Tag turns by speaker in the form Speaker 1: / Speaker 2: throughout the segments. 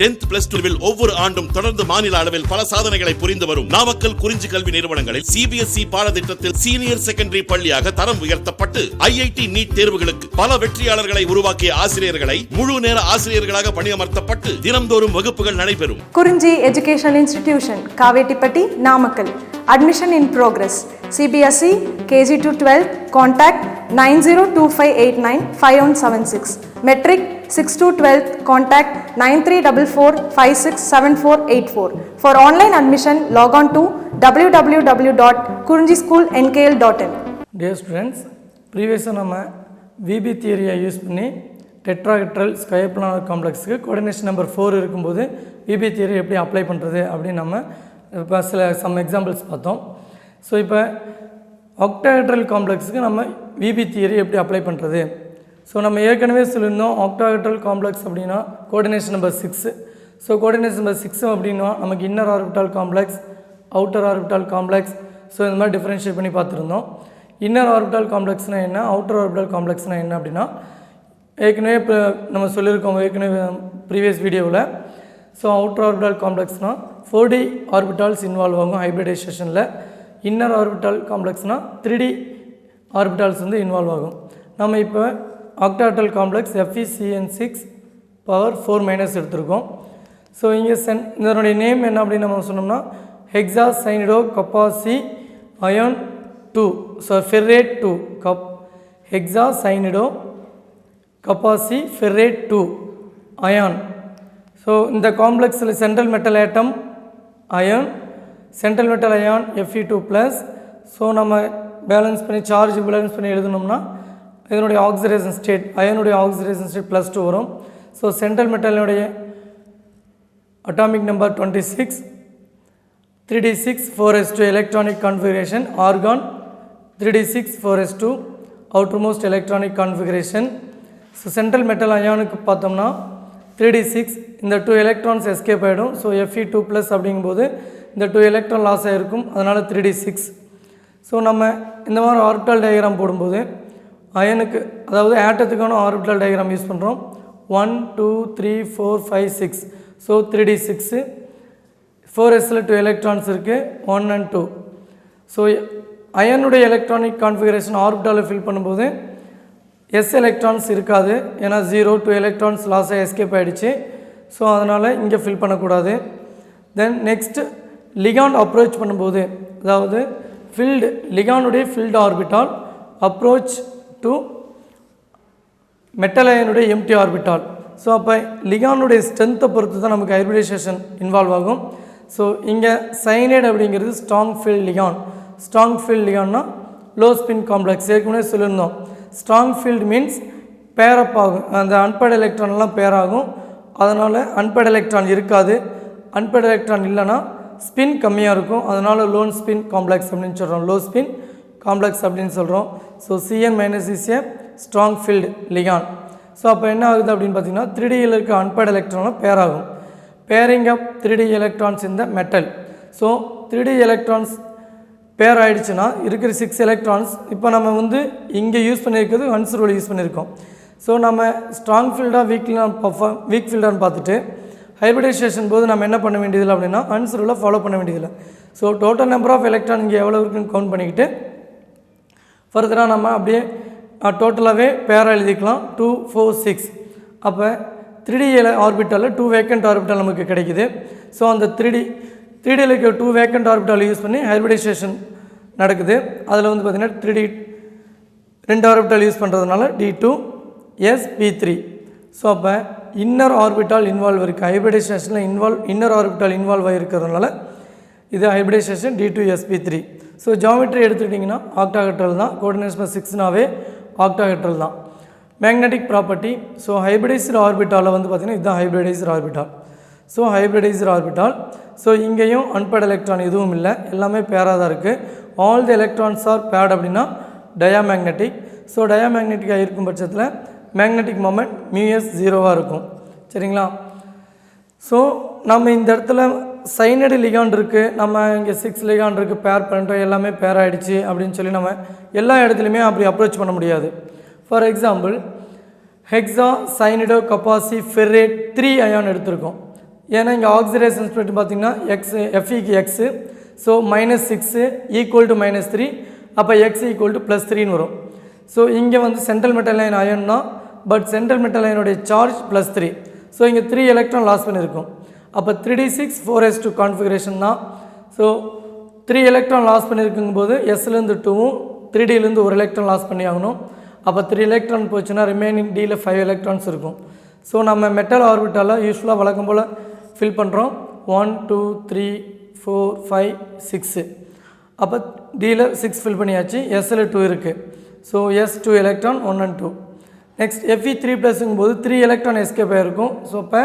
Speaker 1: 10th plus 2 will ஒவ்வொரு ஆண்டும் தொடர்ந்து மாநில அளவில் பல சாதனைகளை புரிந்து வரும் நாமக்கல் குறிஞ்சி கல்வி நிறுவனங்களில் CBSE பாடத்திட்டத்தில் சீனியர் செகண்டரி பள்ளியாக தரம் உயர்த்தப்பட்டு IIT நீட் தேர்வுகளுக்கு பல வெற்றியாளர்களை உருவாக்கிய ஆசிரியர்களை முழு நேர ஆசிரியர்களாக பணியமர்த்தப்பட்டு தினம்தோறும் வகுப்புகள் நடைபெறும்.
Speaker 2: குறிஞ்சி educational institution Kavettipatti Namakkal. Admission in progress. CBSE KG to 12 contact 9025895176. Metric 6 to 12 contact 9344567484. For online admission log on to www.kurinjischoolnkl.in.
Speaker 3: Dear students, previously நம்ம VB theory யூஸ் பண்ணி டெட்ராஹெட்ரல் ஸ்கொயர் பிளானர் காம்ப்ளெக்ஸ்க்கு கோஆர்டினேஷன் நம்பர் 4 இருக்கும்போது VB theory எப்படி apply பண்ணுறது அப்படின்னு நம்ம இப்போ சில சம் எக்ஸாம்பிள்ஸ் பார்த்தோம். ஸோ இப்போ ஆக்டாஹெட்ரல் காம்ப்ளெக்ஸுக்கு நம்ம VB தியரி எப்படி அப்ளை பண்ணுறது. ஸோ நம்ம ஏற்கனவே சொல்லியிருந்தோம் ஆக்டாஹெட்ரல் காம்ப்ளெக்ஸ் அப்படின்னா coordination number 6. So coordination number 6 அப்படின்னா நமக்கு inner orbital complex, outer orbital complex, so இந்த மாதிரி டிஃப்ரென்ஷியேட் பண்ணி பார்த்துருந்தோம். இன்னர் ஆர்பிட்டால் காம்ப்ளெக்ஸ்னால் என்ன, அவுட்டர் ஆர்பிட்டால் காம்ப்ளெக்ஸ்னால் என்ன அப்படின்னா ஏற்கனவே இப்போ நம்ம சொல்லியிருக்கோம் ஏற்கனவே ப்ரீவியஸ் வீடியோவில். ஸோ அவுட்டர் ஆர்பிட்டால் காம்ப்ளெக்ஸ்னால் 4D ஆர்பிட்டால்ஸ் இன்வால்வ் ஆகும் ஹைப்ரிடைசேஷனில். இன்னர் ஆர்பிட்டால் காம்ப்ளெக்ஸ்னால் 3D ஆர்பிட்டால்ஸ் வந்து இன்வால்வ் ஆகும். நம்ம இப்போ ஆக்டாஹெட்ரல் காம்ப்ளெக்ஸ் Fe(CN6)^4- எடுத்திருக்கோம். ஸோ இங்கே இதனுடைய நேம் என்ன அப்படின்னு நம்ம சொன்னோம்னா ஹெக்ஸா சைனிடோ கப்பாசி ion 2. So ferrate 2 hexa cyanido கப்பாசி ஃபெர்ரேட் 2 அயான். ஸோ இந்த காம்ப்ளெக்ஸில் central metal atom ion, central metal ion Fe2+. So நம்ம பேலன்ஸ் பண்ணி சார்ஜ் பேலன்ஸ் பண்ணி எழுதணும்னா இதனுடைய ஆக்சிடேஷன் ஸ்டேட் அயனுடைய ஆக்சிடேஷன் ஸ்டேட் +2 வரும். ஸோ சென்ட்ரல் மெட்டலினுடைய atomic number 26, 3d6 4s2 electronic configuration, argon 3d6 4s2 outermost electronic configuration. So central metal அயானுக்கு பார்த்தோம்னா 3d6 இந்த 2 எலக்ட்ரான்ஸ் எஸ்கேப் ஆகிடும். ஸோ Fe2+ அப்படிங்கும்போது இந்த 2 எலக்ட்ரான் லாஸ் ஆகிருக்கும், அதனால் 3d6. ஸோ நம்ம இந்த மாதிரி ஆர்பிட்டால் டயக்ராம் போடும்போது அயனுக்கு அதாவது ஆட்டத்துக்கான ஆர்பிட்டால் டயக்ராம் யூஸ் பண்ணுறோம். 1 2 3 4 5 6. ஸோ 3d6 4sல 2 எலக்ட்ரான்ஸ் இருக்குது 1 and 2. ஸோ அயனுடைய எலக்ட்ரானிக் கான்ஃபிகரேஷன் ஆர்பிட்டாலில் ஃபில் பண்ணும்போது S எலக்ட்ரான்ஸ் இருக்காது, ஏன்னா 0 2 எலக்ட்ரான்ஸ் லாஸாக எஸ்கேப் ஆகிடுச்சு. ஸோ அதனால் இங்கே ஃபில் பண்ணக்கூடாது. தென் நெக்ஸ்ட் லிகாண்ட் அப்ரோச் பண்ணும்போது அதாவது லிகானுடைய filled orbital approach to metal அயனுடைய எம்டி ஆர்பிட்டால். ஸோ அப்போ லிகானுடைய ஸ்ட்ரென்த்தை பொறுத்து தான் நமக்கு ஹைப்ரிடைசேஷன் இன்வால்வ் ஆகும். ஸோ இங்கே சைனைடு அப்படிங்கிறது strong field ligand. Strong field லிகான்னா லோ ஸ்பின் காம்ப்ளெக்ஸ் ஏற்கனவே சொல்லியிருந்தோம். ஸ்ட்ராங் ஃபீல்டு மீன்ஸ் பேரப் ஆகும், அந்த அன்பேட் எலக்ட்ரான்லாம் பேர் ஆகும், அதனால் அன்பேட் எலக்ட்ரான் இருக்காது. அன்பேட் எலக்ட்ரான் இல்லைன்னா ஸ்பின் கம்மியாக இருக்கும், அதனால் லோன் ஸ்பின் காம்ப்ளெக்ஸ் அப்படின்னு சொல்கிறோம், லோ ஸ்பின் காம்ப்ளெக்ஸ் அப்படின்னு சொல்கிறோம். So Cn- is a strong field லிகான். So அப்போ என்ன ஆகுது அப்படின்னு பார்த்தீங்கன்னா 3Dயில் இருக்க அன்பேட் எலக்ட்ரானும் பேர் ஆகும். பேரிங் ஆஃப் 3D எலக்ட்ரான்ஸ் இந்த மெட்டல். ஸோ 3D எலக்ட்ரான்ஸ் பேர் ஆகிடுச்சுன்னா இருக்கிற 6 எலக்ட்ரான்ஸ் இப்போ நம்ம வந்து இங்கே யூஸ் பண்ணியிருக்கிறது ஹன்ஸ் ரூல் யூஸ் பண்ணியிருக்கோம். ஸோ நம்ம ஸ்ட்ராங் ஃபீல்டாக வீக் ஃபீல்டான்னு பார்த்துட்டு ஹைப்ரிடைசேஷன் போது நம்ம என்ன பண்ண வேண்டியதில்லை அப்படின்னா ஹன்ஸ் ரூலை ஃபாலோ பண்ண வேண்டியதில்லை. So total number of electron இங்கே எவ்வளோ இருக்குன்னு கவுண்ட் பண்ணிக்கிட்டு ஃபர்தராக நம்ம அப்படியே டோட்டலாகவே பேராக எழுதிக்கலாம் 2 4 6. அப்போ 3D ஆர்பிட்டாலில் 2 வேக்கண்ட் ஆர்பிட்டால் நமக்கு கிடைக்குது. ஸோ அந்த 3Dயில் இருக்க 2 வேக்கண்ட் ஆர்பிட்டால் யூஸ் பண்ணி ஹைப்ரிடைசேஷன் நடக்குது. அதில் வந்து பார்த்திங்கன்னா 3D 2 ஆர்பிட்டால் யூஸ் பண்ணுறதுனால D2 sp3. ஸோ அப்போ இன்னர் ஆர்பிட்டால் இன்வால்வ் இருக்குது ஹைப்ரிடைசேஷனில் இன்னர் ஆர்பிட்டால் இன்வால்வ் ஆகிருக்கிறதுனால இது hybridization D2 sp3. So geometry எடுத்துக்கிட்டிங்கன்னா ஆக்டாஹெட்ரல் தான், கோஆர்டினேஷன் 6னாவே ஆக்டாஹெட்ரல் தான். Magnetic property. ஸோ ஹைப்ரிடைஸ்டு ஆர்பிட்டாலில் வந்து பார்த்திங்கன்னா இதுதான் hybridised orbital. So hybridised orbital. So இங்கேயும் அன்பேட் எலக்ட்ரான் எதுவும் இல்லை, எல்லாமே பேராக தான் இருக்குது. All the electrons are paired அப்படின்னா டயாமேக்னெட்டிக். ஸோ டயாமேக்னெட்டிக்காக இருக்கும் பட்சத்தில் மேக்னெட்டிக் மொமெண்ட் μs 0வாக இருக்கும். சரிங்களா? ஸோ நம்ம இந்த இடத்துல சைனடு லிகாண்ட் இருக்குது, நம்ம இங்கே 6 லிகாண்ட் இருக்குது, பேர் பண்ணிட்டோம், எல்லாமே பேர் ஆகிடுச்சு அப்படின்னு சொல்லி நம்ம எல்லா இடத்துலையுமே அப்படி அப்ரோச் பண்ண முடியாது. ஃபார் எக்ஸாம்பிள் ஹெக்ஸா சைனிடோ கப்பாசி ஃபெர்ரேட் 3 அயான் எடுத்திருக்கோம். ஏன்னா இங்கே ஆக்சிடேஷன் ஸ்பிரிட் பார்த்திங்கன்னா Feக்கு எக்ஸு, ஸோ -6 ஈக்குவல் டு -3, அப்போ x ஈக்குவல் டு +3ன்னு வரும். ஸோ இங்கே வந்து சென்ட்ரல் மெட்டல் அயன் அயன் தான், பட் சென்ட்ரல் மெட்டல் அயனுடைய சார்ஜ் +3. ஸோ இங்கே 3 எலக்ட்ரான் லாஸ் பண்ணியிருக்கும். அப்போ 3d6 4s2 கான்ஃபிகரேஷன் தான். ஸோ 3 எலக்ட்ரான் லாஸ் பண்ணியிருக்கும்போது எஸ்லேருந்து 2வும் 3dலேருந்து ஒரு எலக்ட்ரான் லாஸ் பண்ணி ஆகணும். அப்போ 3 எலக்ட்ரான் போச்சுன்னா ரிமைனிங் டியில் 5 எலக்ட்ரான்ஸ் இருக்கும். ஸோ நம்ம மெட்டல் ஆர்பிட்டால் யூஸ்வலாக வழக்கம் போல் ஃபில் பண்ணுறோம். 1 2 3 4 5 6. அப்போ டியில் 6 ஃபில் பண்ணியாச்சு, எஸ்ஸில் 2 இருக்குது. So S 2 electron 1 and 2. Next Fe3+ங்கும் போது 3 எலக்ட்ரான் எஸ்கேப் ஆகிருக்கும். ஸோ இப்போ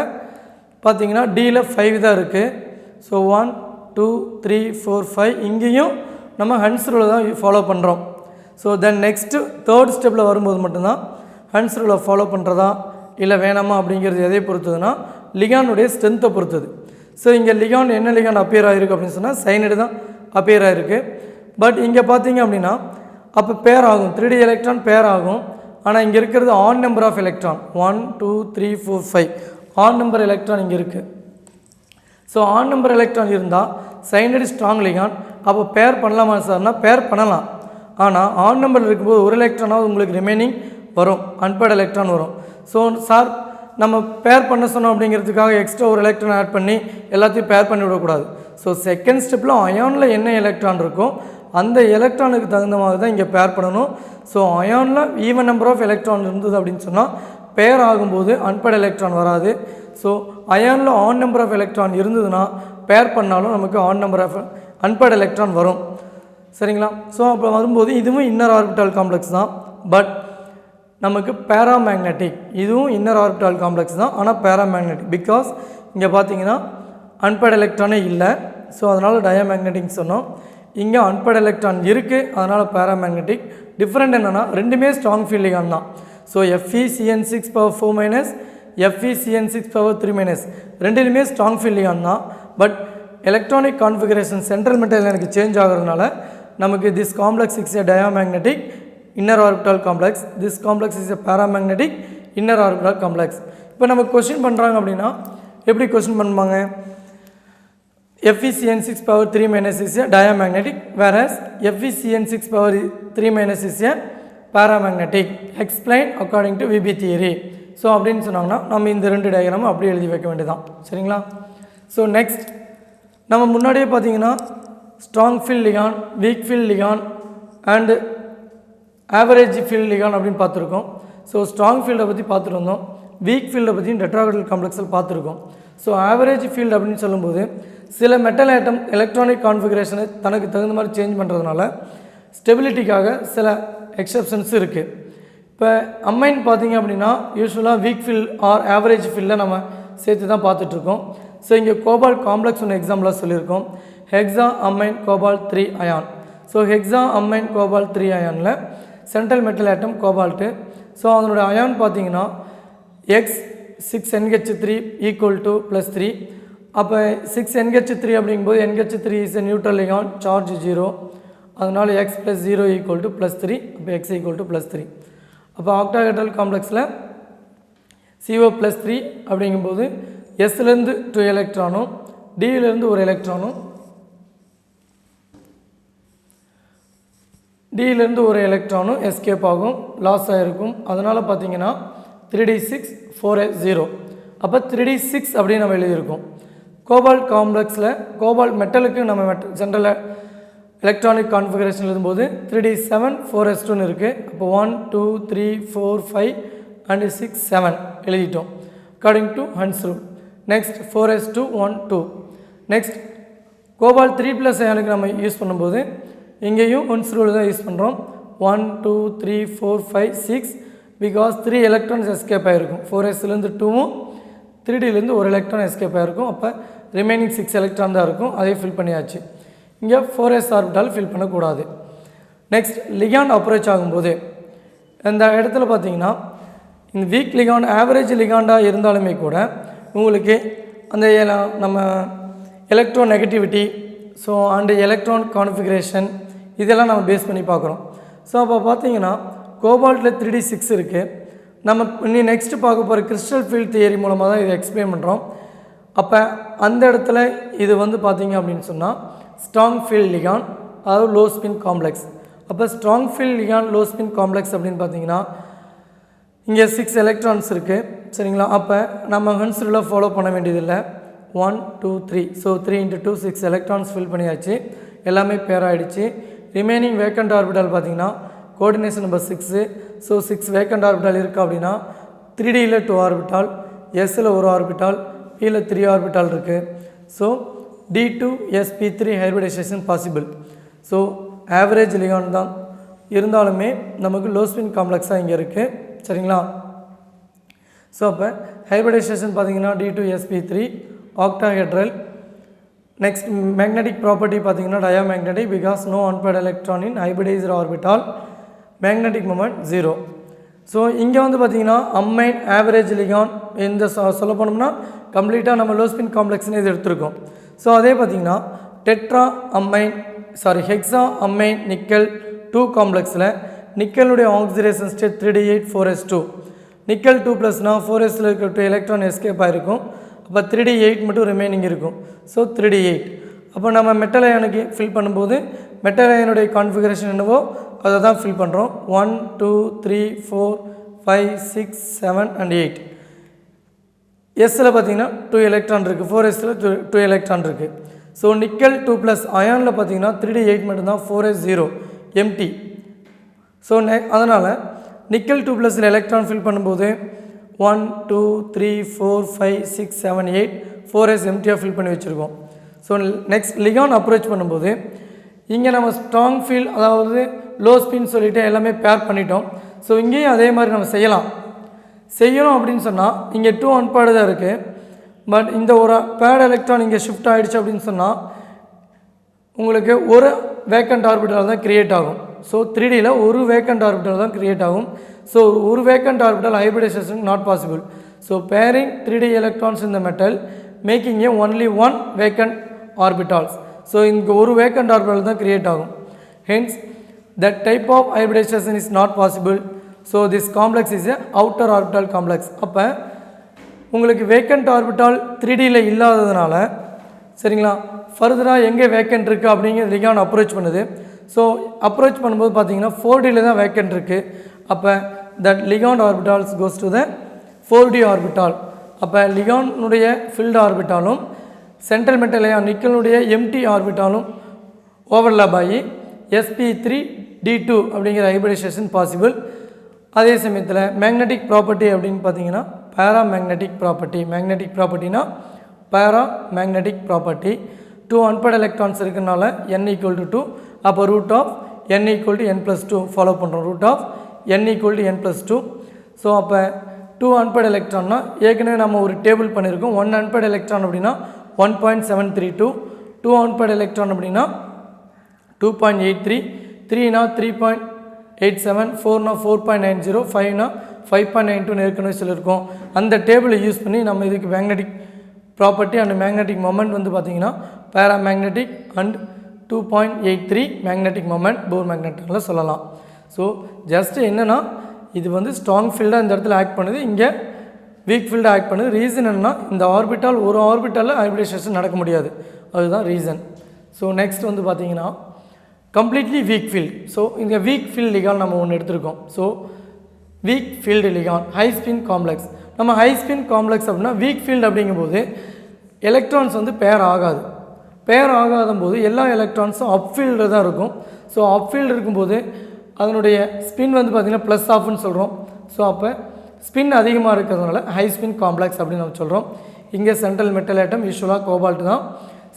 Speaker 3: பார்த்தீங்கன்னா டியில் 5 தான் இருக்குது. ஸோ 1 2 3 4 5 இங்கேயும் நம்ம ஹன்ஸ் ரூலை தான் ஃபாலோ பண்ணுறோம். ஸோ தென் நெக்ஸ்ட்டு தேர்ட் ஸ்டெப்பில் வரும்போது மட்டும்தான் ஹன்ஸ் ரூலை ஃபாலோ பண்ணுறதா இல்லை வேணாமா அப்படிங்கிறது எதை பொறுத்ததுன்னா லிகானுடைய ஸ்ட்ரென்த்தை பொறுத்தது. ஸோ இங்கே லிகான் என்ன லிகான் அப்பியர் ஆகிருக்கு அப்படின்னு சொன்னால் சைனைடு தான் அப்பியர் ஆகிருக்கு. பட் இங்கே பார்த்தீங்க அப்படின்னா அப்போ பேர் ஆகும், 3D எலக்ட்ரான் பேர் ஆகும். ஆனால் இங்கே இருக்கிறது on number of electron 1 2 3 4 5 on number electron இங்கே இருக்குது. ஸோ ஆன் நம்பர் எலக்ட்ரான் இருந்தால் சைனைடு ஸ்ட்ராங் லிகான். அப்போ பேர் பண்ணலாமா சார்னா பேர் பண்ணலாம். ஆனால் ஆன் நம்பர் இருக்கும்போது ஒரு எலக்ட்ரானாவது உங்களுக்கு ரிமைனிங் வரும், அன்பேர்ட் எலக்ட்ரான் வரும். ஸோ சார் நம்ம பேர் பண்ண சொன்னோம் அப்படிங்கிறதுக்காக எக்ஸ்ட்ரா ஒரு எலக்ட்ரான் ஆட் பண்ணி எல்லாத்தையும் பேர் பண்ணி விடக்கூடாது. ஸோ செகண்ட் ஸ்டெப்பில் அயானில் என்ன எலக்ட்ரான் இருக்கோ அந்த எலக்ட்ரானுக்கு தகுந்த மாதிரி தான் இங்கே பேர் பண்ணணும். ஸோ அயானில் ஈவன் நம்பர் ஆஃப் எலக்ட்ரான் இருந்தது அப்படின்னு சொன்னால் பேர் ஆகும்போது அன்பேர்ட் எலக்ட்ரான் வராது. ஸோ அயானில் ஆன் நம்பர் ஆஃப் எலக்ட்ரான் இருந்ததுன்னா பேர் பண்ணாலும் நமக்கு odd number of unpaired electron வரும். சரிங்களா? ஸோ அப்போ வரும்போது இதுவும் இன்னர் ஆர்பிட்டால் காம்ப்ளெக்ஸ் தான், பட் நமக்கு பேராமேக்னெட்டிக். இதுவும் இன்னர் ஆர்பிட்டால் காம்ப்ளெக்ஸ் தான், ஆனால் பேராமேக்னெட்டிக். பிகாஸ் இங்கே பார்த்தீங்கன்னா அன்பேர்ட் எலக்ட்ரானே இல்லை. ஸோ அதனால் டயாமேக்னெட்டிக் சொன்னோம். இங்கே அன்பேர்ட் எலக்ட்ரான் இருக்குது, அதனால் பேராமேக்னெட்டிக். டிஃப்ரெண்ட் என்னென்னா ரெண்டுமே ஸ்ட்ராங் ஃபீல்ட் லிகான் தான். ஸோ FeCN6⁴ FeCN6⁴ ரெண்டுலேயுமே ஸ்ட்ராங் ஃபீல்ட் லிகான் தான். But electronic configuration central metal எனக்கு சேஞ்ச் ஆகிறதுனால நமக்கு this complex is a diamagnetic inner orbital complex, this complex is a paramagnetic inner orbital complex. இப்போ நம்ம கொஸ்டின் பண்ணுறாங்க அப்படின்னா எப்படி கொஸ்டின் பண்ணுவாங்க? FeCN6⁴ is a diamagnetic, whereas FeCN6⁴ is a paramagnetic. Explain according to VB theory. So அப்படின்னு சொன்னாங்கன்னா நம்ம இந்த ரெண்டு டயக்ராமும் அப்படியே எழுதி வைக்க வேண்டியதான். சரிங்களா? ஸோ நெக்ஸ்ட் நம்ம முன்னாடியே பார்த்தீங்கன்னா strong field லிகான், week field லிகான் and average field ligand அப்படின்னு பார்த்துருக்கோம். ஸோ ஸ்ட்ராங் ஃபீல்டை பற்றி பார்த்துருந்தோம், வீக் ஃபீல்டை பற்றியும் டெட்ராஹெட்ரல் காம்ப்ளெக்ஸில் பார்த்துருக்கோம். ஸோ ஆவரேஜ் ஃபீல்டு அப்படின்னு சொல்லும்போது சில மெட்டல் ஐட்டம் எலக்ட்ரானிக் கான்ஃபிகரேஷனை தனக்கு தகுந்த மாதிரி சேஞ்ச் பண்ணுறதுனால ஸ்டெபிலிட்டிக்காக சில எக்ஸப்ஷன்ஸ் இருக்குது. இப்போ அம்மைன் பார்த்தீங்க அப்படின்னா யூஸ்வலாக வீக் ஃபீல்ட் ஆர் ஆவரேஜ் ஃபீல்டில் நம்ம சேர்த்து தான் பார்த்துட்ருக்கோம். ஸோ இங்கே கோபால்ட் காம்ப்ளெக்ஸ் ஒன்று எக்ஸாம்பிளாக சொல்லியிருக்கோம், hexa ammine cobalt 3 ion. So hexa ammine cobalt 3 அயானில் central metal atom cobalt. So அதனோட அயான் பார்த்தீங்கன்னா X6NH3 = +3. அப்போ 6NH3 அப்படிங்கும்போது NH3 is a neutral ligand, charge 0, அதனால் X + 0 = +3. அப்போ X = +3. அப்போ ஆக்டாஹெட்ரல் காம்ப்ளெக்ஸில் CO+3 அப்படிங்கும்போது எஸ்லேருந்து 2 எலக்ட்ரானும் டியிலேருந்து ஒரு எலக்ட்ரானும் டியிலேருந்து ஒரு எலக்ட்ரானும் எஸ்கேப் ஆகும், லாஸ் ஆகிருக்கும். அதனால் பார்த்தீங்கன்னா 3d6 4s0. அப்போ 3d6 அப்படின்னு நம்ம எழுதியிருக்கோம். கோபால்ட் காம்ப்ளெக்ஸில் கோபால்ட் மெட்டலுக்கு நம்ம ஜென்ரல் எலக்ட்ரானிக் கான்ஃபிகரேஷன் எழுதும்போது 3d7 4s2ன்னு இருக்குது. அப்போ 1 2 3 4 5 and 6 7 எழுதிட்டோம் according to Hund's rule. Next 4s2 1 2. Next cobalt 3+ அயானுக்கு நம்ம யூஸ் பண்ணும்போது இங்கேயும் ஹன்ஸ் ரூல் தான் யூஸ் பண்ணுறோம். 1 2 3 4 5 6 பிகாஸ் 3 எலக்ட்ரான்ஸ் எஸ்கேப் ஆகிருக்கும். 4sலேருந்து 2வும் 3dலேருந்து ஒரு எலக்ட்ரான் எஸ்கேப் ஆகிருக்கும். அப்போ ரிமைனிங் 6 எலக்ட்ரான் தான் இருக்கும், அதே ஃபில் பண்ணியாச்சு. இங்கே 4s ஆர்பிட்டால் ஃபில் பண்ணக்கூடாது. நெக்ஸ்ட் லிகாண்ட் அப்ரோச் ஆகும்போது இந்த இடத்துல பார்த்தீங்கன்னா இந்த வீக் லிகாண்ட் ஆவரேஜ் லிகாண்டாக இருந்தாலுமே கூட உங்களுக்கு அந்த நம்ம electro negativity so and electron configuration இதெல்லாம் நம்ம பேஸ் பண்ணி பார்க்குறோம். ஸோ அப்போ பார்த்தீங்கன்னா கோபால்ட்டில் 3d6 இருக்குது. நம்ம இன்னும் நெக்ஸ்ட்டு பார்க்க போகிற கிறிஸ்டல் ஃபீல்ட் தியரி மூலமாக தான் இதை எக்ஸ்பிளைன் பண்ணுறோம். அப்போ அந்த இடத்துல இது வந்து பார்த்தீங்க அப்படின்னு சொன்னால் ஸ்ட்ராங் ஃபீல்ட் லிகான், அதாவது லோ ஸ்பின் காம்ப்ளெக்ஸ். அப்போ strong field லிகான் low spin complex அப்படின்னு பார்த்தீங்கன்னா இங்கே 6 எலக்ட்ரான்ஸ் இருக்குது. சரிங்களா? அப்போ நம்ம ஹன்ஸ் ரூலை ஃபாலோ பண்ண வேண்டியதில்லை. 1 2 3 ஸோ 3 × 2 6 எலக்ட்ரான்ஸ் ஃபில் பண்ணியாச்சு. எல்லாமே பேர் ஆகிடுச்சு. ரிமைனிங் வேக்கண்ட் ஆர்பிட்டால் பார்த்தீங்கன்னா coordination number 6. So 6 vacant orbital இருக்குது அப்படின்னா 3Dயில் 2 ஆர்பிட்டால், Sயில் 1 ஆர்பிட்டால், Pயில் 3 ஆர்பிட்டால் இருக்குது. So D2sp3 hybridisation possible. So average லிகான் தான் இருந்தாலுமே நமக்கு லோ ஸ்பின் காம்ப்ளெக்ஸாக இங்கே இருக்குது. சரிங்களா? ஸோ அப்போ ஹைபிரிடைசேஷன் பார்த்தீங்கன்னா D2sp3 octahedral. Next magnetic property பார்த்தீங்கன்னா diamagnetic, because no unpaired electron in hybridized orbital, magnetic moment 0. So இங்கே வந்து பார்த்தீங்கன்னா அம்மைன் ஆவரேஜ் லிகான் இந்த சொல்ல போனோம்னா கம்ப்ளீட்டாக நம்ம லோ ஸ்பின் காம்ப்ளெக்ஸ்னு இது எடுத்திருக்கோம். ஸோ அதே பார்த்தீங்கன்னா tetra ammine hexa ammine nickel 2 காம்ப்ளெக்ஸில் நிக்கலுடைய oxidation state 3D8 4s2. Nickel 2+னா 4sல இருக்க 2 எலக்ட்ரான் எஸ்கேப் ஆகிருக்கும். அப்போ 3D8 மட்டும் ரிமைனிங் இருக்கும். So 3D8. அப்போ நம்ம மெட்டல் அயனுக்கு ஃபில் பண்ணும்போது மெட்டல் அயனுடைய கான்ஃபிகரேஷன் என்னவோ அதை தான் ஃபில் பண்ணுறோம். 1 2 3 4 5 6 7 and 8. எஸ்ஸில் பார்த்தீங்கன்னா 2 எலக்ட்ரான் இருக்குது, 4sல 2 எலக்ட்ரான் இருக்குது. ஸோ நிக்கல் 2+ அயானில் பார்த்தீங்கன்னா 3D8 மட்டும்தான், 4s0 எம்டி. ஸோ அதனால் நிக்கல் 2+ல் எலக்ட்ரான் ஃபில் பண்ணும்போது 1 2 3 4 5 6 7 8 4s எம்டியாக ஃபில் பண்ணி வச்சுருக்கோம். ஸோ நெக்ஸ்ட் லிகான் அப்ரோச் பண்ணும்போது இங்கே நம்ம ஸ்ட்ராங் ஃபீல் அதாவது லோ ஸ்பின் சொல்லிவிட்டு எல்லாமே பேர் பண்ணிட்டோம். ஸோ இங்கேயும் அதே மாதிரி நம்ம செய்யணும் அப்படின்னு சொன்னால் இங்கே 2 அன்பேர்டு தான் இருக்குது. பட் இந்த ஒரு பேட் எலக்ட்ரான் இங்கே ஷிஃப்ட் ஆகிடுச்சு அப்படின்னு சொன்னால் உங்களுக்கு ஒரு வேக்கண்ட் ஆர்பிட்டால் தான் க்ரியேட் ஆகும். ஸோ 3Dயில் ஒரு வேக்கண்ட் ஆர்பிட்டால் தான் க்ரியேட் ஆகும். ஸோ ஒரு vacant orbital hybridization not possible. So pairing 3D electrons in the metal making a only 1 vacant orbitals. So இங்கே ஒரு வேக்கண்ட் ஆர்பிட்டால் தான் க்ரியேட் ஆகும். Hence that type of hybridization is not possible. So this complex is a outer orbital complex. அப்போ உங்களுக்கு vacant orbital 3Dயில் இல்லாததுனால சரிங்களா ஃபர்தராக எங்கே வேக்கண்ட் இருக்குது அப்படிங்கிற லிகான் அப்ரோச் பண்ணுது. ஸோ அப்ரோச் பண்ணும்போது பார்த்தீங்கன்னா 4Dயில் தான் வேக்கண்ட் இருக்குது. அப்போ that ligand orbitals goes to the 4D orbital. அப்போ லிகானுடைய ஃபில்டு ஆர்பிட்டாலும் சென்ட்ரல் மெட்டல் அயான் நிக்கலுடைய எம்டி ஆர்பிட்டாலும் ஓவர்லாப் ஆகி sp3d2 அப்படிங்கிற ஹைபிரிடைசேஷன் பாசிபிள். அதே சமயத்தில் மேக்னெட்டிக் ப்ராப்பர்ட்டி அப்படின்னு பார்த்தீங்கன்னா பேராமேக்னெட்டிக் ப்ராப்பர்ட்டி. மேக்னெட்டிக் ப்ராப்பர்ட்டினா பேராமேக்னெட்டிக் ப்ராப்பர்ட்டி. 2 அன்பேர்ட் எலக்ட்ரான்ஸ் இருக்கிறனால n = 2. அப்போ root of n = n+2 follow பண்ணுறோம். Root of n = n+2. So அப்போ 2 அன்பேர்ட் எலக்ட்ரான்னா ஏற்கனவே நம்ம ஒரு டேபிள் பண்ணியிருக்கோம். 1 அன்பேர்ட் எலக்ட்ரான் அப்படின்னா 1.732, 2 அன்பேர்ட் எலக்ட்ரான் அப்படின்னா 2.83, 3னா 3.87, 4னா 4.90, 5னா 5.92 ஏற்கனவே சொல்லியிருக்கோம். அந்த டேபிளை யூஸ் பண்ணி நம்ம இதுக்கு magnetic property and magnetic moment வந்து பார்த்திங்கன்னா பேராமேக்னெட்டிக் அண்ட் 2.83 மேக்னெட்டிக் மொமெண்ட் போர் மேக்னெட்டிக்கில் சொல்லலாம். ஸோ ஜஸ்ட்டு என்னென்னா இது வந்து ஸ்ட்ராங் ஃபீல்டாக இந்த இடத்துல ஆக்ட் பண்ணுது, இங்கே வீக் ஃபீல்டாக ஆக்ட் பண்ணுது. ரீசன் என்னென்னா இந்த ஆர்பிட்டால் ஒரு ஆர்பிட்டாலில் ஹைபிரிடைசேஷன் நடக்க முடியாது, அதுதான் ரீசன். ஸோ நெக்ஸ்ட் வந்து பார்த்திங்கன்னா கம்ப்ளீட்லி வீக் ஃபீல்டு. ஸோ இந்த வீக் ஃபீல்டு லிகான் நம்ம ஒன்று எடுத்திருக்கோம். So week field லிகான் high spin complex. நம்ம ஹை ஸ்பின் காம்ப்ளெக்ஸ் அப்படின்னா வீக் ஃபீல்டு அப்படிங்கும்போது எலக்ட்ரான்ஸ் வந்து பேர் ஆகாது. பேர் ஆகாத போது எல்லா எலக்ட்ரான்ஸும் அப்ஃபீல்டு தான் இருக்கும். ஸோ அப்ஃபீல்டு இருக்கும்போது அதனுடைய ஸ்பின் வந்து பார்த்திங்கன்னா ப்ளஸ் ஆஃப்னு சொல்கிறோம். ஸோ அப்போ ஸ்பின் அதிகமாக இருக்கிறதுனால ஹை ஸ்பின் காம்ப்ளெக்ஸ் அப்படின்னு நம்ம சொல்கிறோம். இங்கே சென்ட்ரல் மெட்டல் ஆட்டம் யூஸ்வலாக கோபால்ட் தான்.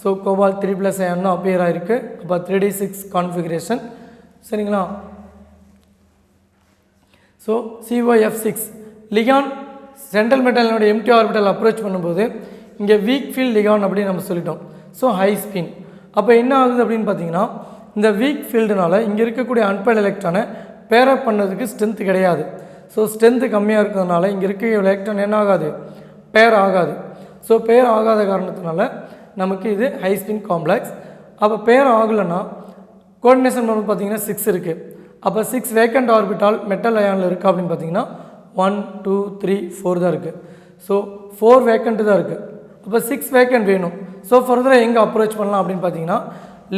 Speaker 3: ஸோ கோபால்ட் 3+ அயன் அப்பியர் ஆகிருக்கு. அப்போ 3D6 கான்ஃபிகரேஷன் சரிங்களா. ஸோ COF6 லிகான் சென்ட்ரல் மெட்டலினுடைய எம்டி ஆர்பிட்டல் அப்ரோச் பண்ணும்போது இங்கே வீக் ஃபீல்ட் லிகான் அப்படின்னு நம்ம சொல்லிட்டோம். So high spin. அப்போ என்ன ஆகுது அப்படின்னு பார்த்தீங்கன்னா இந்த வீக் ஃபீல்டுனால இங்கே இருக்கக்கூடிய அன்பேர்ட் எலக்ட்ரானை பேரப் பண்ணதுக்கு ஸ்ட்ரென்த் கிடையாது. ஸோ ஸ்ட்ரென்த்து கம்மியாக இருக்கிறதுனால இங்கே இருக்க எலக்ட்ரான் என்ன ஆகாது, பேர் ஆகாது. ஸோ பேர் ஆகாத காரணத்தினால நமக்கு இது ஹை ஸ்பின் காம்ப்ளெக்ஸ். அப்போ பேர் ஆகலைன்னா கோஆர்டினேஷன் நம்பர் பார்த்திங்கன்னா 6 இருக்குது. அப்போ 6 வேக்கண்ட் ஆர்பிட்டால் மெட்டல் அயானில் இருக்குது அப்படின்னு பார்த்தீங்கன்னா 1 2 3 4 தான் இருக்குது. ஸோ 4 வேக்கண்ட்டு தான் இருக்குது. அப்போ 6 வேக்கண்ட் வேணும். ஸோ ஃபர்தராக எங்கே அப்ரோச் பண்ணலாம் அப்படின்னு பார்த்தீங்கன்னா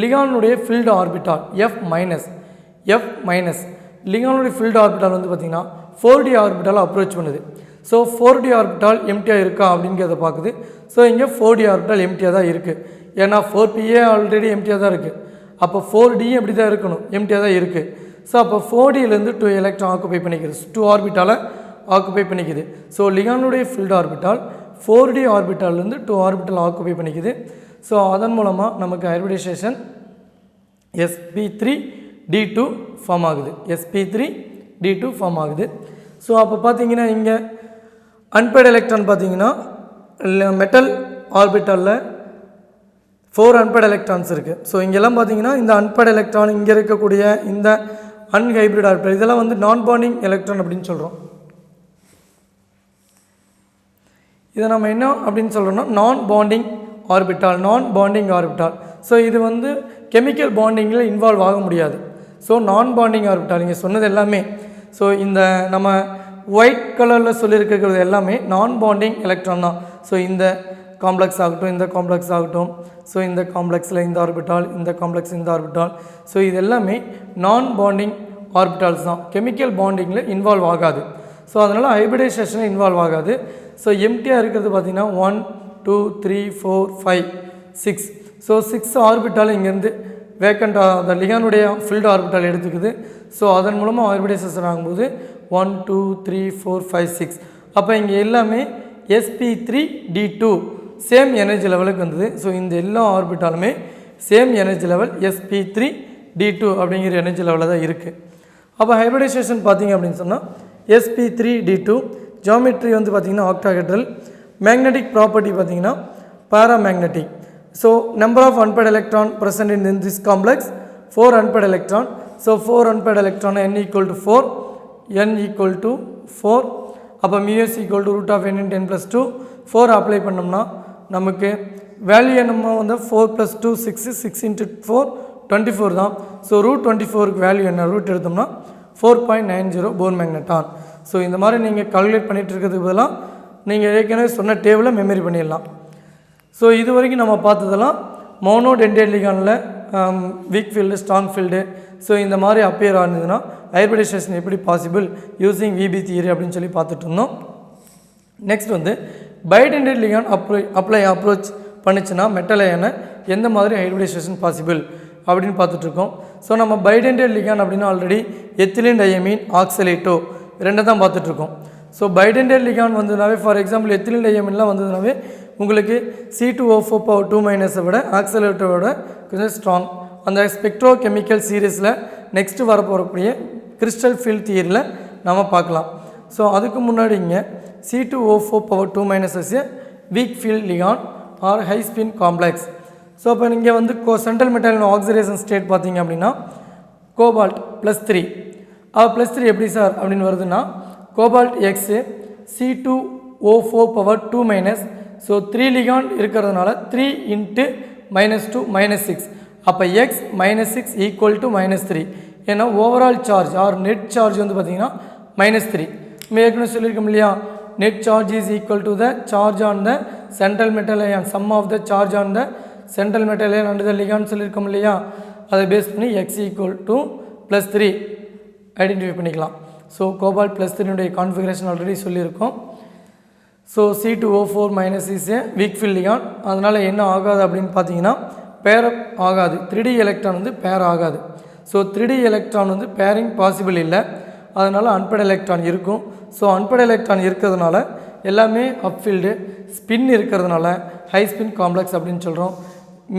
Speaker 3: லிகானுடைய ஃபில்டு ஆர்பிட்டால் எஃப் மைனஸ் லிகானுடைய ஃபில்டு ஆர்பிட்டால் வந்து பார்த்திங்கன்னா 4d ஆர்பிட்டால் அப்ரோச் பண்ணுது. ஸோ 4d ஆர்பிட்டால் எம்டியாக இருக்கா அப்படிங்கிறத பார்க்குது. ஸோ இங்கே 4d ஆர்பிட்டால் எம்டியாக தான் இருக்குது. ஏன்னா 4pa ஆல்ரெடி எம்டியாக தான் இருக்குது. அப்போ 4d எப்படி தான் இருக்கணும், எம்டியாக தான் இருக்குது. ஸோ அப்போ 4dலேருந்து 2 எலக்ட்ரான் ஆக்குபை பண்ணிக்குது, 2 ஆர்பிட்டாலை ஆக்குபை பண்ணிக்குது. ஸோ லிகானுடைய ஃபில்டு ஆர்பிட்டால் 4d ஆர்பிட்டாலேருந்து 2 ஆர்பிட்டால் ஆக்குபை பண்ணிக்குது. ஸோ அதன் மூலமாக நமக்கு ஹைபிரிடைசேஷன் sp3d2 ஃபார்ம் ஆகுது. sp3d2 ஃபார்ம் ஆகுது. ஸோ அப்போ பார்த்தீங்கன்னா இங்கே அன்பேர்டு எலக்ட்ரான் பார்த்தீங்கன்னா மெட்டல் ஆர்பிட்டலில் 4 அன்பேர்டு எலக்ட்ரான்ஸ் இருக்குது. ஸோ இங்கெல்லாம் பார்த்தீங்கன்னா இந்த அன்பேர்டு எலக்ட்ரான் இங்கே இருக்கக்கூடிய இந்த அன்ஹைப்ரிட் ஆர்பிட்டல் இதெல்லாம் வந்து நான் பாண்டிங் எலக்ட்ரான் அப்படின்னு சொல்கிறோம். இதை நம்ம என்ன அப்படின்னு சொல்கிறோம்னா நான் பாண்டிங் ஆர்பிட்டால். ஸோ இது வந்து கெமிக்கல் பாண்டிங்கில் இன்வால்வ் ஆக முடியாது. ஸோ நான் பாண்டிங் ஆர்பிட்டால் இங்கே சொன்னது எல்லாமே, ஸோ இந்த நம்ம ஒயிட் கலரில் சொல்லியிருக்கிறது எல்லாமே நான் பாண்டிங் எலக்ட்ரான் தான். ஸோ இந்த காம்ப்ளெக்ஸ் ஆகட்டும், இந்த காம்ப்ளெக்ஸ் ஆகட்டும், ஸோ இந்த காம்ப்ளெக்ஸில் இந்த ஆர்பிட்டால், இந்த காம்ப்ளெக்ஸ் இந்த ஆர்பிட்டால், ஸோ இது எல்லாமே நான் பாண்டிங் ஆர்பிட்டால்ஸ் தான், கெமிக்கல் பாண்டிங்கில் இன்வால்வ் ஆகாது. ஸோ அதனால் ஹைபிரிடைசேஷனில் இன்வால்வ் ஆகாது. ஸோ எம்டியாக இருக்கிறது பார்த்திங்கன்னா 1 2 3 4 5 6. ஸோ 6 ஆர்பிட்டால் இங்கேருந்து வேக்கண்ட் அந்த லிகானுடைய ஃபில்டு ஆர்பிட்டால் எடுத்துக்குது. ஸோ அதன் மூலமாக ஹைபிரிடைசேஷன் ஆகும்போது 1 2 3 4 5 6. அப்போ இங்கே எல்லாமே sp3d2 சேம் எனர்ஜி லெவலுக்கு வந்தது. ஸோ இந்த எல்லா ஆர்பிட்டாலுமே சேம் எனர்ஜி லெவல் sp3d2 அப்படிங்கிற எனர்ஜி லெவலில் தான் இருக்குது. அப்போ ஹைபிரிடைசேஷன் பார்த்திங்க அப்படின்னு சொன்னால் sp3d2 ஜியாமெட்ரி வந்து பார்த்திங்கன்னா ஆக்டாஹெட்ரல், மேக்னெட்டிக் ப்ராப்பர்ட்டி பார்த்திங்கன்னா paramagnetic. So number of unpaired electron present in this complex 4 unpaired electron. So 4 unpaired electron n = 4, n = 4. அப்போ μs = √n × 10 + 2. 4 அப்ளை பண்ணோம்னா நமக்கு வேல்யூ என்னமோ வந்து 4 + 2 6, 6 × 4 24 தான். ஸோ √24க்கு வேல்யூ என்ன, ரூட் எடுத்தோம்னா 4.90 போர் மேக்னட்டான். ஸோ இந்த மாதிரி நீங்கள் கால்குலேட் பண்ணிகிட்டு இருக்கிறதுக்கு பதிலாக நீங்கள் ஏற்கனவே சொன்ன டேபிளை மெமரி பண்ணிடலாம். ஸோ இது வரைக்கும் நம்ம பார்த்ததெல்லாம் மோனோடென்டேட் லிகானில் weak field, strong field, so இந்த மாதிரி அப்பியர் ஆனதுன்னா ஹைபிரிடைசேஷன் எப்படி பாசிபிள் யூஸிங் விபி தியரி அப்படின்னு சொல்லி பார்த்துட்டு இருந்தோம். நெக்ஸ்ட் வந்து பைடென்டேட் லிகான் அப்ரோச் பண்ணிச்சுன்னா மெட்டல் அயனை எந்த மாதிரி ஹைபிரிடைசேஷன் பாசிபிள் அப்படின்னு பார்த்துட்ருக்கோம். ஸோ நம்ம பைடென்டேட் லிகான் அப்படின்னா ஆல்ரெடி எத்திலின் டையமீன், ஆக்சலேட்டோ ரெண்டை தான் பார்த்துட்ருக்கோம். ஸோ பைடென்டேட் லிகான் வந்ததுனாவே, ஃபார் எக்ஸாம்பிள் எத்திலின் டையமீன்லாம் வந்ததுனாவே உங்களுக்கு C2O4 விட ஆக்சலேட்டோட கொஞ்சம் ஸ்ட்ராங். அந்த ஸ்பெக்ட்ரோ கெமிக்கல் சீரீஸில் நெக்ஸ்ட்டு வரப்போகக்கூடிய கிறிஸ்டல் ஃபீல்ட் தியரியில் நம்ம பார்க்கலாம். ஸோ அதுக்கு முன்னாடி இங்கே C2O4 is a weak field ligan or high spin complex. So இப்போ இங்கே வந்து சென்ட்ரல் மெட்டல் ஆக்சிடேஷன் ஸ்டேட் பார்த்தீங்க அப்படின்னா கோபால்ட் +3. +3 எப்படி சார் அப்படின்னு வருதுன்னா கோபால்ட் எக்ஸு C2O4 ஸோ 3 லிகான் இருக்கிறதுனால 3 × -2 -6. அப்போ எக்ஸ் -6 = -3. ஏன்னா overall charge or net charge வந்து பார்த்திங்கன்னா -3. நம்ம ஏற்கனவே சொல்லியிருக்கோம் இல்லையா, net charge is equal to the charge on the central metal ion, sum of the charge on the central metal ion and the ligand சொல்லியிருக்கோம் இல்லையா. அதை பேஸ் பண்ணி எக்ஸ் = +3 ஐடென்டிஃபை பண்ணிக்கலாம். ஸோ கோபால்ட் +3 கான்ஃபிகரேஷன் ஆல்ரெடி சொல்லியிருக்கோம். So C2O4- is a weak field ligand. அதனால் என்ன ஆகாது அப்படின்னு பார்த்தீங்கன்னா பேர் ஆகாது, 3D எலக்ட்ரான் வந்து பேர் ஆகாது. ஸோ 3D எலக்ட்ரான் வந்து பேரிங் பாசிபிள் இல்லை, அதனால் அன்பேர்டு எலக்ட்ரான் இருக்கும். ஸோ அன்பேர்டு எலக்ட்ரான் இருக்கிறதுனால எல்லாமே அப்ஃபீல்டு, ஸ்பின் இருக்கிறதுனால ஹை ஸ்பின் காம்ப்ளெக்ஸ் அப்படின்னு சொல்கிறோம்.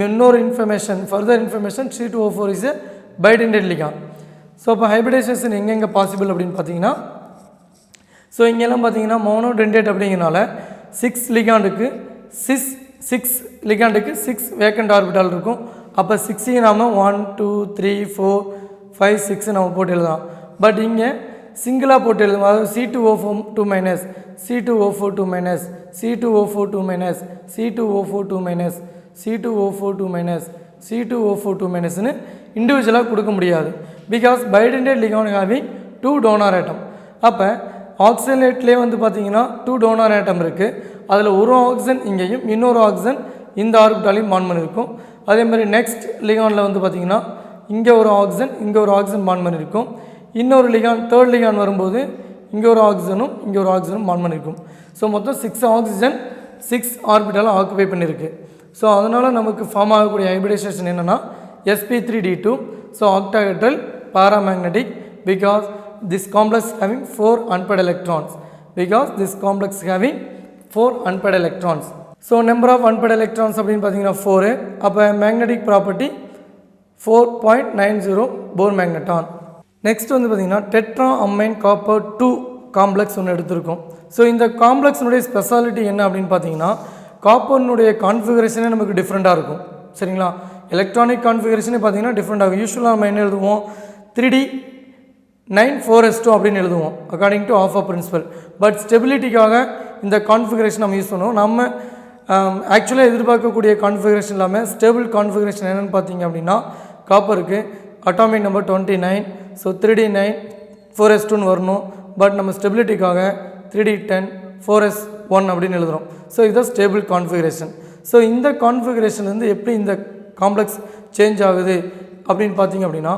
Speaker 3: இன்னொரு information, further information, C2O4 is a bidentate ligand. So இப்போ ஹைபிரிடைசேஷன் எங்கெங்கே பாசிபிள் அப்படின்னு பார்த்தீங்கன்னா, ஸோ இங்கெல்லாம் பார்த்தீங்கன்னா மோனோடென்டேட் அப்படிங்கிறனால 6 லிகாண்டுக்கு 6 வேக்கண்ட் ஆர்பிட்டால் இருக்கும். அப்போ 6 நாம் 1 2 3 4 5 6 நம்ம போட்டு எழுதலாம். பட் இங்கே சிங்கிளாக போட்டு எழுதும், அதாவது C2O4 C2O4 C2O4 C2O4 C2O4 C2O4 இண்டிவிஜுவலாக கொடுக்க முடியாது. பிகாஸ் பைடென்டேட் லிகான் ஹேவிங் 2 டோனார் ஆட்டம். அப்போ ஆக்சலேட்லேயே வந்து பார்த்திங்கன்னா 2 டோனார் ஆட்டம் இருக்குது. அதில் ஒரு ஆக்சிஜன் இங்கேயும் இன்னொரு ஆக்சிஜன் இந்த ஆர்பிட்டாலையும் பாண்ட் பண்ணியிருக்கும். அதே மாதிரி நெக்ஸ்ட் லிகானில் வந்து பார்த்திங்கன்னா இங்கே ஒரு ஆக்சிஜன் இங்கே ஒரு ஆக்சிஜன் பாண்ட் பண்ணியிருக்கும். இன்னொரு லிகான் தேர்ட் லிகான் வரும்போது இங்கே ஒரு ஆக்சிஜனும் இங்கே ஒரு ஆக்சிஜனும் பாண்ட் பண்ணியிருக்கும். ஸோ மொத்தம் 6 ஆக்சிஜன் 6 ஆர்பிட்டாலும் ஆக்குபை பண்ணியிருக்கு. ஸோ அதனால் நமக்கு ஃபார்ம் ஆகக்கூடிய ஹைபிரிடைசேஷன் என்னென்னா sp3d2. So octahedral paramagnetic because this complex having 4 unpaired electrons. So number of unpaired electrons அப்படின்னு பார்த்தீங்கன்னா 4. அப்போ magnetic property 4.90 Bohr magneton. Next வந்து பார்த்திங்கன்னா டெட்ரா அம்மைன் காப்பர் 2 காம்ப்ளெக்ஸ் ஒன்று எடுத்திருக்கோம். ஸோ இந்த காம்ப்ளெக்ஸினுடைய ஸ்பெஷாலிட்டி என்ன அப்படின்னு பார்த்தீங்கன்னா காப்பர்னுடைய கான்ஃபிகரேஷனே நமக்கு டிஃப்ரெண்ட்டாக இருக்கும். சரிங்களா, எலக்ட்ரானிக் கான்ஃபிகரேஷனே பார்த்தீங்கன்னா டிஃப்ரெண்ட் ஆகும். யூஸ்வலாக நம்ம என்ன எழுதுவோம் 3d9 4s2 அப்படின்னு எழுதுவோம் according to aufbau principle. But ஸ்டெபிலிட்டிக்காக இந்த கான்ஃபிகரேஷன் நம்ம யூஸ் பண்ணுவோம். நம்ம ஆக்சுவலாக எதிர்பார்க்கக்கூடிய கான்ஃபிகரேஷன் இல்லாமல் ஸ்டேபிள் கான்ஃபிகரேஷன் என்னென்னு பார்த்தீங்க அப்படின்னா காப்பருக்கு atomic number 29. So 3d9 4s2 வரணும். பட் நம்ம ஸ்டெபிலிட்டிக்காக 3d10 4s1 அப்படின்னு எழுதுகிறோம். ஸோ இதுதான் ஸ்டேபிள் கான்ஃபிகரேஷன். ஸோ இந்த கான்ஃபிகரேஷன்லேருந்து எப்படி இந்த காம்ப்ளெக்ஸ் சேஞ்ச் ஆகுது அப்படின்னு பார்த்தீங்க அப்படின்னா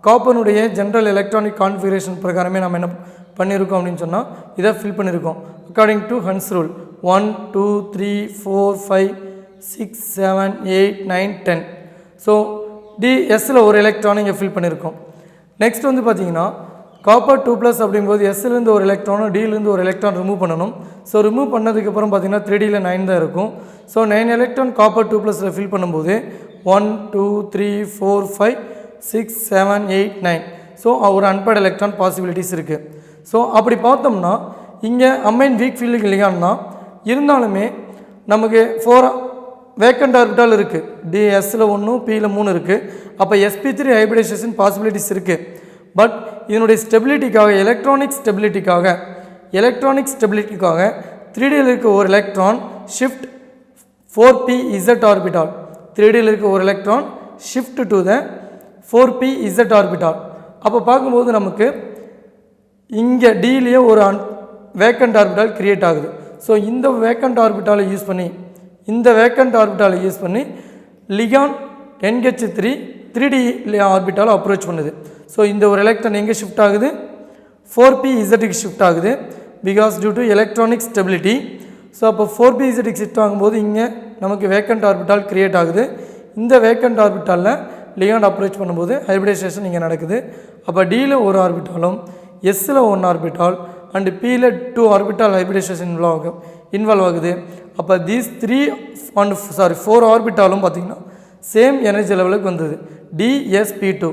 Speaker 3: காப்பனுடைய ஜென்ரல் எலக்ட்ரானிக் கான்ஃபிகரேஷன் பிரகாரமே நம்ம என்ன பண்ணியிருக்கோம் அப்படின்னு சொன்னால் இதை ஃபில் பண்ணியிருக்கோம் according to Hund's rule 1 2 3 4 5 6 7 8 9 10. So டிஎஸ்ஸில் ஒரு எலக்ட்ரானை இங்கே ஃபில் பண்ணியிருக்கோம். நெக்ஸ்ட் வந்து பார்த்தீங்கன்னா காப்பர் 2+ அப்படிங்கும்போது எஸ்லேருந்து ஒரு எலக்ட்ரானும் டிலேருந்து ஒரு எலக்ட்ரான் ரிமூவ் பண்ணணும். ஸோ ரிமூவ் பண்ணதுக்கப்புறம் பார்த்தீங்கன்னா 3Dயில் 9 தான் இருக்கும். ஸோ 9 எலக்ட்ரான் காப்பர் 2+ல் ஃபில் பண்ணும்போது 1 2 3 4 5 6 7 8 9. ஸோ ஒரு அன்பேர்ட் எலக்ட்ரான் பாசிபிலிட்டிஸ் இருக்குது. ஸோ அப்படி பார்த்தோம்னா இங்கே அம்மைன் வீக் ஃபீல்டுக்கு இல்லையான்னா இருந்தாலுமே நமக்கு 4 வேக்கண்ட் ஆர்பிட்டால் இருக்குது. டிஎஸ்ஸில் 1 பியில் 3 இருக்குது. அப்போ sp3 ஹைபிரிடைசேஷன் பாசிபிலிட்டிஸ் இருக்குது. பட் இதனுடைய ஸ்டெபிலிட்டிக்காக எலக்ட்ரானிக் ஸ்டெபிலிட்டிக்காக 3Dயில் இருக்க ஒரு எலக்ட்ரான் ஷிஃப்ட் 4pz ஆர்பிட்டால் 3Dயில் இருக்க ஒரு electron shift to the 4pz orbital. அப்போ பார்க்கும்போது நமக்கு இங்கே டிலேயே ஒரு வேக்கண்ட் ஆர்பிட்டால் கிரியேட் ஆகுது. ஸோ இந்த வேக்கண்ட் ஆர்பிட்டாலை யூஸ் பண்ணி ligand NH3 3D orbital approach பண்ணுது. ஸோ இந்த ஒரு எலக்ட்ரான் எங்கே ஷிஃப்ட் ஆகுது 4pzக்கு ஷிஃப்ட் ஆகுது because due to electronic stability. So அப்போ 4pzக்கு ஷிஃப்ட் ஆகும்போது இங்கே நமக்கு வேக்கண்ட் ஆர்பிட்டால் கிரியேட் ஆகுது. இந்த வேக்கண்ட் ஆர்பிட்டாலில் லிகான் அப்ரோச் பண்ணும்போது ஹைபிரிடைசேஷன் இங்கே நடக்குது. அப்போ டியில் ஒரு ஆர்பிட்டாலும் எஸ்ஸில் 1 ஆர்பிட்டால் அண்டு பியில் 2 ஆர்பிட்டால் ஹைபிரிடைசேஷன் இன்வால்வ் ஆகுது. அப்போ தீஸ் 4 ஆர்பிட்டாலும் பார்த்திங்கன்னா சேம் எனர்ஜி லெவலுக்கு வந்தது dsp2.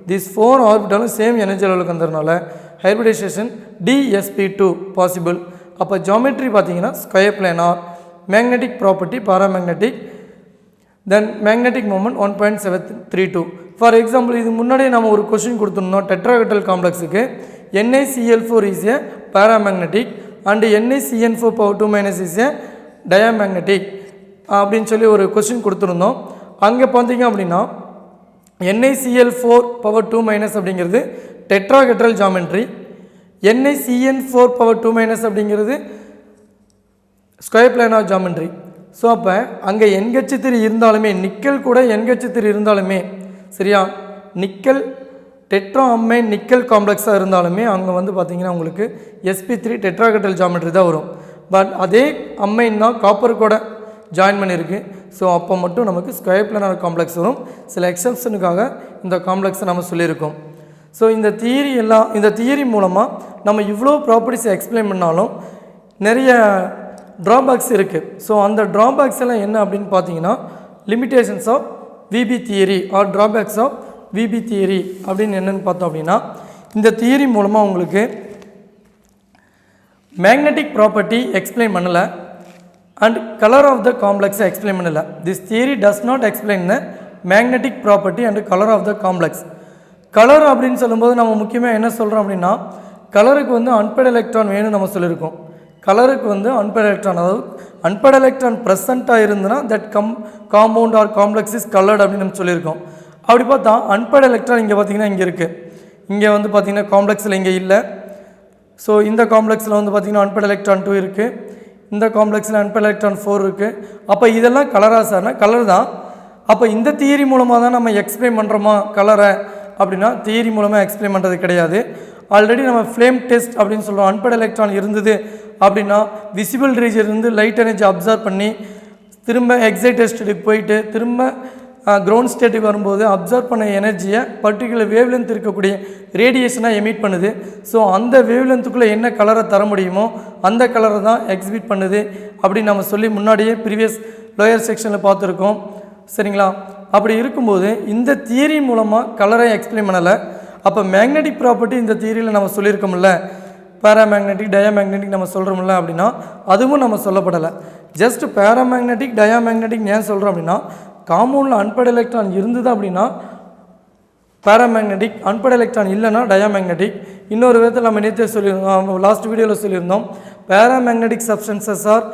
Speaker 3: தீஸ் 4 ஆர்பிட்டாலும் சேம் எனர்ஜி லெவலுக்கு வந்ததுனால ஹைபிரிடைசேஷன் dsp2 பாசிபிள். அப்போ ஜாமெட்ரி பார்த்திங்கன்னா square planar, magnetic property paramagnetic, then magnetic moment 1.732. For example இது முன்னாடியே நம்ம ஒரு கொஸ்டின் கொடுத்துருந்தோம் டெட்ராஹெட்ரல் காம்ப்ளெக்ஸுக்கு NaCl4 is a paramagnetic and NaCN4 is a diamagnetic அப்படின்னு சொல்லி ஒரு கொஸ்டின் கொடுத்துருந்தோம். அங்கே பார்த்தீங்க அப்படின்னா NaCl4 அப்படிங்கிறது டெட்ராஹெட்ரல் ஜாமெட்ரி, NaCN4 அப்படிங்கிறது ஸ்கொயர் பிளானார் ஜாமெட்ரி. ஸோ அப்போ அங்கே NH3 இருந்தாலுமே நிக்கல் கூட NH3 இருந்தாலுமே சரியா நிக்கல் டெட்ரா அம்மைன் நிக்கல் காம்ப்ளெக்ஸாக இருந்தாலுமே அங்கே வந்து பார்த்திங்கன்னா உங்களுக்கு sp3 டெட்ராஹெட்ரல் ஜாமெட்ரி தான் வரும். பட் அதே அம்மைன் தான் காப்பர் கூட ஜாயின் பண்ணியிருக்கு. ஸோ அப்போ மட்டும் நமக்கு ஸ்கொயர் பிளானார் காம்ப்ளெக்ஸ் வரும். சில எக்ஸப்ஷனுக்காக இந்த காம்ப்ளெக்ஸை நம்ம சொல்லியிருக்கோம். ஸோ இந்த தியரி மூலமாக நம்ம இவ்வளோ ப்ராப்பர்ட்டிஸை எக்ஸ்பிளைன் பண்ணாலும் நிறைய ட்ராபேக்ஸ் இருக்குது. ஸோ அந்த ட்ராபேக்ஸ் எல்லாம் என்ன அப்படின்னு பார்த்தீங்கன்னா limitations of VB theory or drawbacks of VB theory அப்படின்னு என்னென்னு பார்த்தோம் அப்படின்னா இந்த தியரி மூலமாக உங்களுக்கு மேக்னெட்டிக் ப்ராப்பர்ட்டி எக்ஸ்பிளைன் பண்ணலை அண்ட் கலர் ஆஃப் த காம்ப்ளெக்ஸை எக்ஸ்பிளைன் பண்ணலை. This theory does not explain the magnetic property and colour of the complex. Colour அப்படின்னு சொல்லும்போது நம்ம முக்கியமாக என்ன சொல்கிறோம் அப்படின்னா கலருக்கு வந்து அன்பேர்ட் எலக்ட்ரான் வேணும்னு நம்ம சொல்லியிருக்கோம். கலருக்கு வந்து அன்பேர்ட் எலக்ட்ரான், அதாவது அன்பேர்ட் எலக்ட்ரான் ப்ரெசண்ட்டாக இருந்ததுன்னா that compound or complex is coloured அப்படின்னு நம்ம சொல்லியிருக்கோம். அப்படி பார்த்தா அன்பேர்ட் எலக்ட்ரான் இங்கே பார்த்திங்கன்னா இங்கே இருக்குது. இங்கே வந்து பார்த்திங்கன்னா காம்ப்ளெக்ஸில் இங்கே இல்லை. ஸோ இந்த காம்ப்ளெக்ஸில் வந்து பார்த்திங்கன்னா அன்பேர்ட் எலக்ட்ரான் 2 இருக்குது. இந்த காம்ப்ளெக்ஸில் அன்பேர்ட் எலக்ட்ரான் 4 இருக்குது. அப்போ இதெல்லாம் கலராக சார்னா கலர் தான். அப்போ இந்த தியரி மூலமாக தான் நம்ம எக்ஸ்பிளைன் பண்ணுறோமா கலரை அப்படின்னா தியரி மூலமாக எக்ஸ்பிளைன் பண்ணுறது கிடையாது. ஆல்ரெடி நம்ம ஃப்ளேம் டெஸ்ட் அப்படின்னு சொல்கிறோம். அன்பேர்ட் எலக்ட்ரான் இருந்தது அப்படின்னா விசிபிள் ரீஜன் இருந்து லைட் எனர்ஜி அப்சர்வ் பண்ணி திரும்ப எக்ஸைட்டட் ஸ்டேட்டுக்கு போயிட்டு திரும்ப கிரவுண்ட் ஸ்டேட்டுக்கு வரும்போது அப்சர்வ் பண்ண எனர்ஜியை பர்டிகுலர் வேவ் லென்த் இருக்கக்கூடிய ரேடியேஷனாக எமிட் பண்ணுது. ஸோ அந்த வேவ் லென்த்துக்குள்ளே என்ன கலரை தர முடியுமோ அந்த கலரை தான் எக்ஸிபிட் பண்ணுது அப்படின்னு நம்ம சொல்லி முன்னாடியே ப்ரீவியஸ் லோயர் செக்ஷனில் பார்த்துருக்கோம். சரிங்களா? அப்படி இருக்கும்போது இந்த தியரி மூலமாக கலரை எக்ஸ்பிளைன் பண்ணலை. அப்போ மேக்னெட்டிக் ப்ராப்பர்ட்டி இந்த தியரியில் நம்ம சொல்லியிருக்கோம்ல, பேராமேக்னெட்டிக் டயாமேக்னெட்டிக் நம்ம சொல்கிறோம்ல அப்படின்னா அதுவும் நம்ம சொல்லப்படலை. ஜஸ்ட் பேராமேக்னெட்டிக் டயாமேக்னெட்டிக் ஏன் சொல்கிறோம் அப்படின்னா காம்பவுண்டில் அன்பேர்ட் எலக்ட்ரான் இருந்தது அப்படின்னா பேராமேக்னெட்டிக், அன்பேர்ட் எலக்ட்ரான் இல்லைன்னா டயாமேக்னெட்டிக். இன்னொரு விதத்தில் நம்ம நேற்று சொல்லியிருந்தோம், லாஸ்ட் வீடியோவில் சொல்லியிருந்தோம், paramagnetic substances are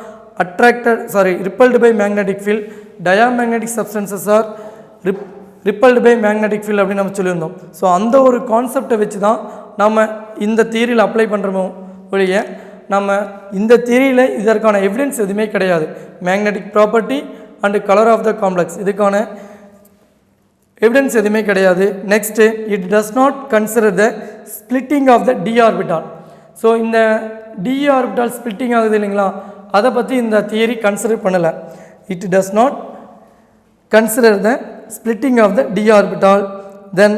Speaker 3: repelled by magnetic field, diamagnetic substances are repelled by magnetic field அப்படின்னு நம்ம சொல்லியிருந்தோம். ஸோ அந்த ஒரு கான்செப்டை வச்சு தான் நம்ம இந்த தியரியில் அப்ளை பண்ணுறோமோ ஒழிய நம்ம இந்த தியரியில் இதற்கான எவிடன்ஸ் எதுவுமே கிடையாது. Magnetic property and colour of the complex இதுக்கான எவிடன்ஸ் எதுவுமே கிடையாது. Next it does not consider the splitting of the d orbital. So இந்த டி ஆர்பிட்டால் ஸ்பிளிட்டிங் ஆகுது இல்லைங்களா, அதை பற்றி இந்த தியரி கன்சிடர் பண்ணலை. It does not consider the splitting of the d orbital. Then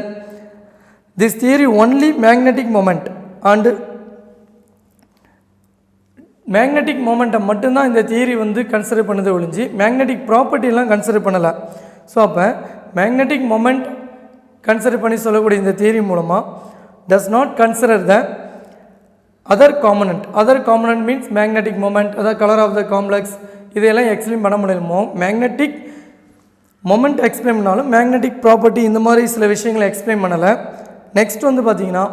Speaker 3: this theory only magnetic moment and magnetic momentum மட்டும்தான் இந்த theory வந்து கன்சிடர் பண்ணது ஒழிஞ்சு மேக்னெட்டிக் ப்ராப்பர்ட்டிலாம் கன்சிடர் பண்ணலை. ஸோ அப்போ மேக்னெட்டிக் மொமெண்ட் கன்சிடர் பண்ணி சொல்லக்கூடிய இந்த தியரி மூலமாக டஸ் not consider the other component means magnetic moment, அதாவது கலர் ஆஃப் த காம்ப்ளெக்ஸ், இதையெல்லாம் எக்ஸ்பிளைன் பண்ண முடியுமோ. மேக்னெட்டிக் மொமெண்ட் எக்ஸ்பிளைன் பண்ணாலும் மேக்னெட்டிக் ப்ராப்பர்ட்டி இந்த மாதிரி சில விஷயங்களை எக்ஸ்பிளைன் பண்ணலை. நெக்ஸ்ட் வந்து பார்த்திங்கன்னா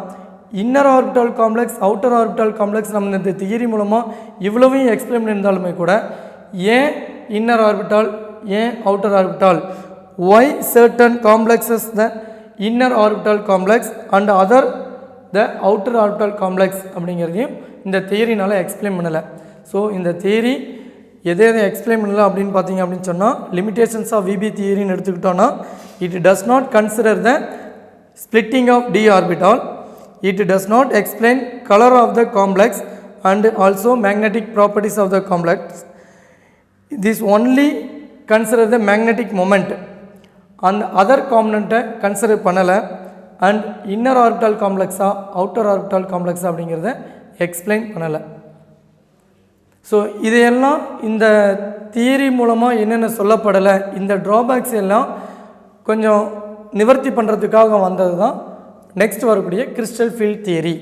Speaker 3: inner orbital complex, outer orbital complex நம்ம இந்த தியரி மூலமாக இவ்வளவையும் எக்ஸ்பிளைன் பண்ணியிருந்தாலுமே கூட ஏன் இன்னர் ஆர்பிட்டால், ஏன் outer orbital, why certain complexes the inner orbital complex and other the outer orbital complex அப்படிங்கிறதையும் இந்த தியரினால் எக்ஸ்பிளைன் பண்ணலை. ஸோ இந்த தியரி எதை எக்ஸ்பிளைன் பண்ணல அப்படின்னு பார்த்தீங்க அப்படின்னு சொன்னால் லிமிடேஷன்ஸ் ஆஃப் விபி தியரின்னு எடுத்துக்கிட்டோன்னா it does not consider the splitting of D orbital, it does not explain colour of the complex and also magnetic properties of the complex. This only consider the magnetic moment அந்த other காம்பனண்ட்டை consider பண்ணலை. And inner orbital காம்ப்ளெக்ஸா outer orbital காம்ப்ளெக்ஸா அப்படிங்கிறத explain பண்ணலை. So இதையெல்லாம் இந்த theory மூலமாக என்னென்ன சொல்லப்படலை, இந்த ட்ராபேக்ஸ் எல்லாம் கொஞ்சம் நிவர்த்தி பண்ணுறதுக்காக வந்தது தான் நெக்ஸ்ட் வரக்கூடிய கிறிஸ்டல் ஃபீல்ட் தியரி.